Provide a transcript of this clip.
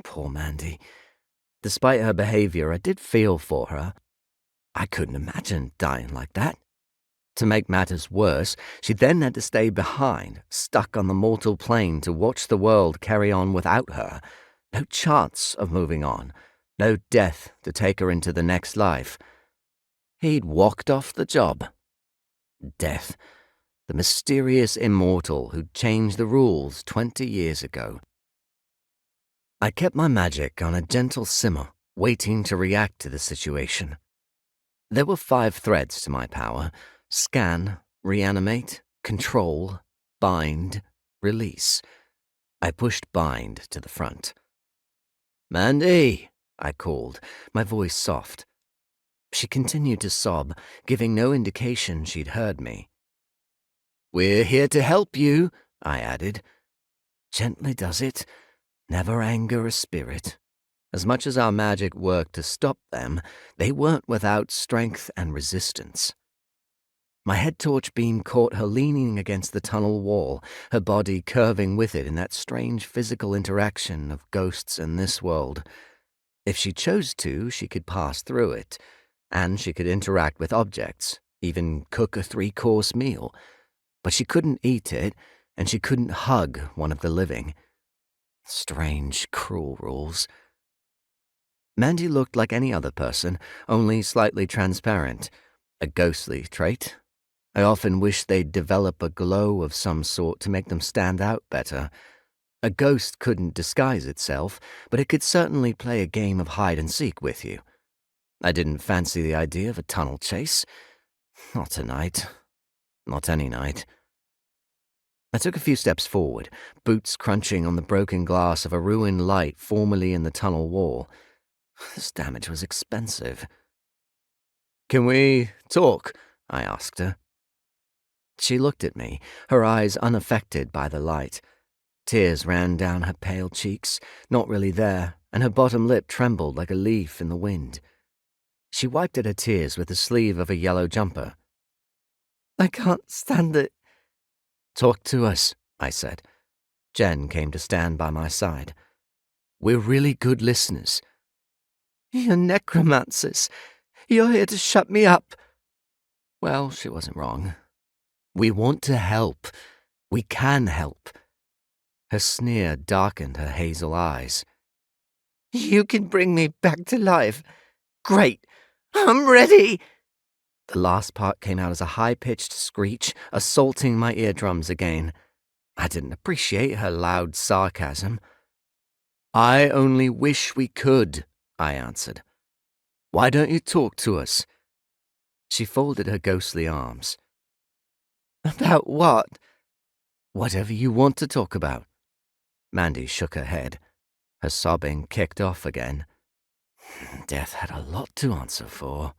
Poor Mandy. Despite her behavior, I did feel for her. I couldn't imagine dying like that. To make matters worse, she then had to stay behind, stuck on the mortal plane to watch the world carry on without her. No chance of moving on. No death to take her into the next life. He'd walked off the job. Death. The mysterious immortal who'd changed the rules 20 years ago. I kept my magic on a gentle simmer, waiting to react to the situation. There were 5 threads to my power: scan, reanimate, control, bind, release. I pushed bind to the front. "Mandy," I called, my voice soft. She continued to sob, giving no indication she'd heard me. "We're here to help you," I added. Gently does it, never anger a spirit. As much as our magic worked to stop them, they weren't without strength and resistance. My head torch beam caught her leaning against the tunnel wall, her body curving with it in that strange physical interaction of ghosts in this world. If she chose to, she could pass through it, and she could interact with objects, even cook a 3-course meal. But she couldn't eat it, and she couldn't hug one of the living. Strange, cruel rules. Mandy looked like any other person, only slightly transparent. A ghostly trait. I often wish they'd develop a glow of some sort to make them stand out better. A ghost couldn't disguise itself, but it could certainly play a game of hide-and-seek with you. I didn't fancy the idea of a tunnel chase. Not tonight. Not any night. I took a few steps forward, boots crunching on the broken glass of a ruined light formerly in the tunnel wall. This damage was expensive. "Can we talk?" I asked her. She looked at me, her eyes unaffected by the light. Tears ran down her pale cheeks, not really there, and her bottom lip trembled like a leaf in the wind. She wiped at her tears with the sleeve of a yellow jumper. "I can't stand it." "Talk to us," I said. Jen came to stand by my side. "We're really good listeners." "You're necromancers. You're here to shut me up." Well, she wasn't wrong. "We want to help. We can help." Her sneer darkened her hazel eyes. "You can bring me back to life. Great. I'm ready." The last part came out as a high-pitched screech, assaulting my eardrums again. I didn't appreciate her loud sarcasm. "I only wish we could," I answered. "Why don't you talk to us?" She folded her ghostly arms. "About what?" "Whatever you want to talk about." Mandy shook her head. Her sobbing kicked off again. Death had a lot to answer for.